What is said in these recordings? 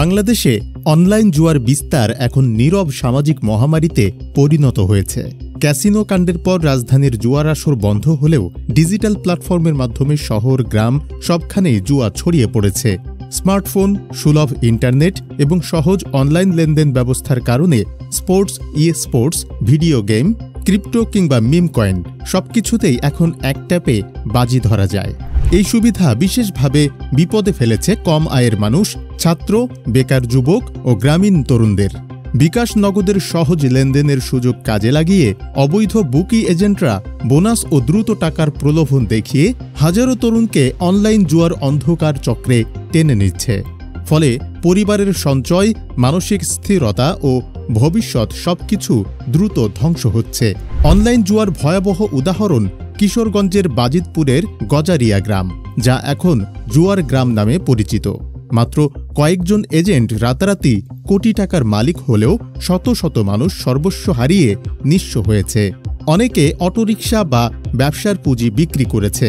বাংলাদেশে অনলাইন জুয়ার বিস্তার এখন নীরব সামাজিক মহামারীতে পরিণত হয়েছে। ক্যাসিনো কাণ্ডের পর রাজধানীর জুয়ার আসর বন্ধ হলেও ডিজিটাল প্ল্যাটফর্মের মাধ্যমে শহর গ্রাম সবখানেই জুয়া ছড়িয়ে পড়েছে। স্মার্টফোন, সুলভ ইন্টারনেট এবং সহজ অনলাইন লেনদেন ব্যবস্থার কারণে sports, sports, video game, crypto কিংবা মিম কয়েন সবকিছুতেই এখন এক ট্যাপে বাজি ধরা যায়। এই সুবিধা বিশেষভাবে বিপদে ফেলেছে কম আয়ের মানুষ, ছাত্র, বেকার যুবক ও গ্রামীণ তরুণদের। বিকাশ নগদের সহজ লেনদেনের সুযোগ কাজে লাগিয়ে অবৈধ বুকি এজেন্টরা বোনাস ও দ্রুত টাকার প্রলোভন দেখিয়ে হাজারো তরুণকে অনলাইন জুয়ার অন্ধকার চক্রে টেনে নিচ্ছে। ফলে পরিবারের সঞ্চয়, মানসিক স্থিরতা ও ভবিষ্যৎ সবকিছু দ্রুত ধ্বংস হচ্ছে। অনলাইন জুয়ার ভয়াবহ উদাহরণ কিশোরগঞ্জের বাজিতপুরের গজারিয়া গ্রাম, যা এখন জুয়ার গ্রাম নামে পরিচিত। মাত্র কয়েকজন এজেন্ট রাতারাতি কোটি টাকার মালিক হলেও শত শত মানুষ সর্বস্ব হারিয়ে নিঃস্ব হয়েছে। অনেকে অটোরিকশা বা ব্যবসার পুঁজি বিক্রি করেছে,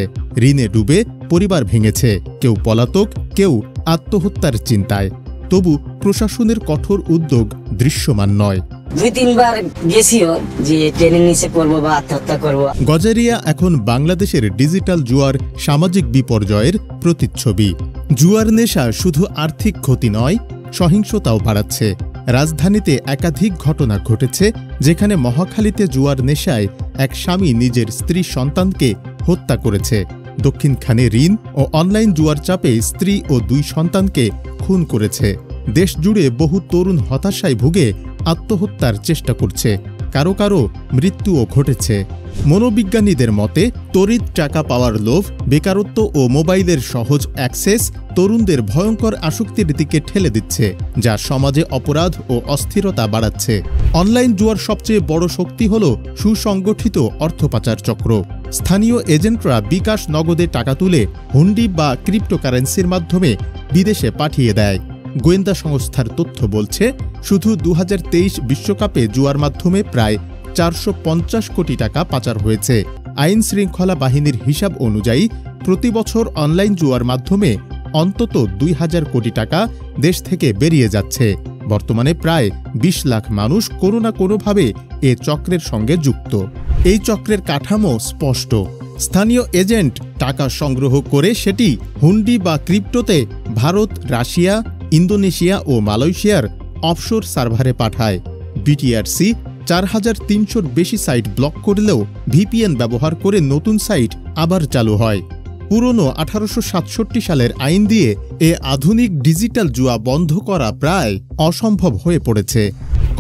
ঋণে ডুবে পরিবার ভেঙেছে, কেউ পলাতক, কেউ আত্মহত্যার চিন্তায়। তবু প্রশাসনের কঠোর উদ্যোগ দৃশ্যমান নয়। 2-3 বার গেছিও যে ট্রেনের নিচে পড়বো বা আত্মহত্যা করব। গজারিয়া এখন বাংলাদেশের ডিজিটাল জুয়ার সামাজিক বিপর্যয়ের প্রতিচ্ছবি। জুয়ার নেশা শুধু আর্থিক ক্ষতি নয়, সহিংসতাও বাড়াচ্ছে। রাজধানীতে একাধিক ঘটনা ঘটেছে যেখানে মহাখালীতে জুয়ার নেশায় এক স্বামী নিজের স্ত্রী সন্তানকে হত্যা করেছে। দক্ষিণখানে ঋণ ও অনলাইন জুয়ার চাপে স্ত্রী ও 2 সন্তানকে খুন করেছে। দেশজুড়ে বহু তরুণ হতাশায় ভুগে আত্মহত্যার চেষ্টা করছে, কারো কারো মৃত্যুও ঘটেছে। মনোবিজ্ঞানীদের মতে তড়িৎ টাকা পাওয়ার লোভ, বেকারত্ব ও মোবাইলের সহজ অ্যাক্সেস তরুণদের ভয়ঙ্কর আসক্তির দিকে ঠেলে দিচ্ছে, যা সমাজে অপরাধ ও অস্থিরতা বাড়াচ্ছে। অনলাইন জুয়ার সবচেয়ে বড় শক্তি হল সুসংগঠিত অর্থপাচার চক্র। স্থানীয় এজেন্টরা বিকাশ নগদে টাকা তুলে হুন্ডি বা ক্রিপ্টোকারেন্সির মাধ্যমে বিদেশে পাঠিয়ে দেয়। গোয়েন্দা সংস্থার তথ্য বলছে, শুধু 2023 বিশ্বকাপে জুয়ার মাধ্যমে প্রায় 450 কোটি টাকা পাচার হয়েছে। আইন শৃঙ্খলা বাহিনীর হিসাব অনুযায়ী প্রতি বছর অনলাইন জুয়ার মাধ্যমে অন্তত 2000 কোটি টাকা দেশ থেকে বেরিয়ে যাচ্ছে। বর্তমানে প্রায় 20 লাখ মানুষ কোনো না কোনোভাবে এ চক্রের সঙ্গে যুক্ত। এই চক্রের কাঠামো স্পষ্ট। স্থানীয় এজেন্ট টাকা সংগ্রহ করে সেটি হুন্ডি বা ক্রিপ্টোতে ভারত, রাশিয়া, ইন্দোনেশিয়া ও মালয়েশিয়ার অফশোর সার্ভারে পাঠায়। বিটিআরসি 4300-র বেশি সাইট ব্লক করলেও ভিপিএন ব্যবহার করে নতুন সাইট আবার চালু হয়। পুরনো 1867 সালের আইন দিয়ে এ আধুনিক ডিজিটাল জুয়া বন্ধ করা প্রায় অসম্ভব হয়ে পড়েছে।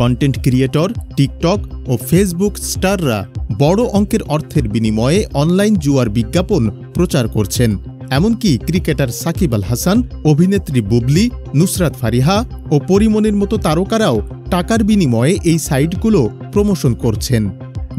কন্টেন্ট ক্রিয়েটর, টিকটক ও ফেসবুক স্টাররা বড় অঙ্কের অর্থের বিনিময়ে অনলাইন জুয়ার বিজ্ঞাপন প্রচার করছেন। এমনকি ক্রিকেটার সাকিব আল হাসান, অভিনেত্রী বুবলি, নুসরাত ফারিহা ও পরিমণির মতো তারকারাও টাকার বিনিময়ে এই সাইটগুলো প্রমোশন করছেন।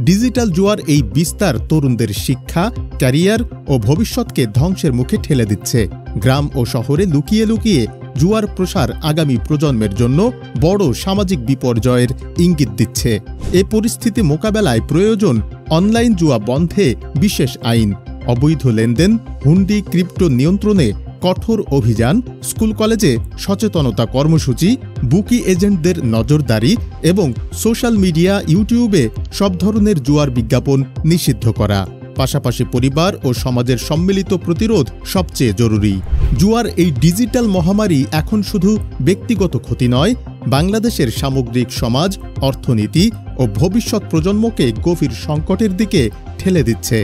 ডিজিটাল জুয়ার এই বিস্তার তরুণদের শিক্ষা, ক্যারিয়ার ও ভবিষ্যৎকে ধ্বংসের মুখে ঠেলে দিচ্ছে। গ্রাম ও শহরে লুকিয়ে লুকিয়ে জুয়ার প্রসার আগামী প্রজন্মের জন্য বড় সামাজিক বিপর্যয়ের ইঙ্গিত দিচ্ছে। এ পরিস্থিতি মোকাবেলায় প্রয়োজন অনলাইন জুয়া বন্ধে বিশেষ আইন, অবৈধ লেনদেন, হুন্ডি, ক্রিপ্টো নিয়ন্ত্রণে কঠোর অভিযান, স্কুল কলেজে সচেতনতা কর্মসূচি, বুকি এজেন্টদের নজরদারি এবং সোশ্যাল মিডিয়া, ইউটিউবে সব ধরনের জুয়ার বিজ্ঞাপন নিষিদ্ধ করা। পাশাপাশি পরিবার ও সমাজের সম্মিলিত প্রতিরোধ সবচেয়ে জরুরি। জুয়ার এই ডিজিটাল মহামারী এখন শুধু ব্যক্তিগত ক্ষতি নয়, বাংলাদেশের সামগ্রিক সমাজ, অর্থনীতি ও ভবিষ্যৎ প্রজন্মকে গভীর সংকটের দিকে ঠেলে দিচ্ছে।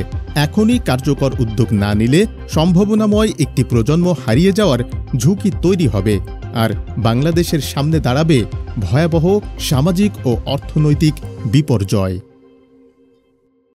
এখনই কার্যকর উদ্যোগ না নিলে সম্ভাবনাময় একটি প্রজন্ম হারিয়ে যাওয়ার ঝুঁকি তৈরি হবে, আর বাংলাদেশের সামনে দাঁড়াবে ভয়াবহ সামাজিক ও অর্থনৈতিক বিপর্যয়।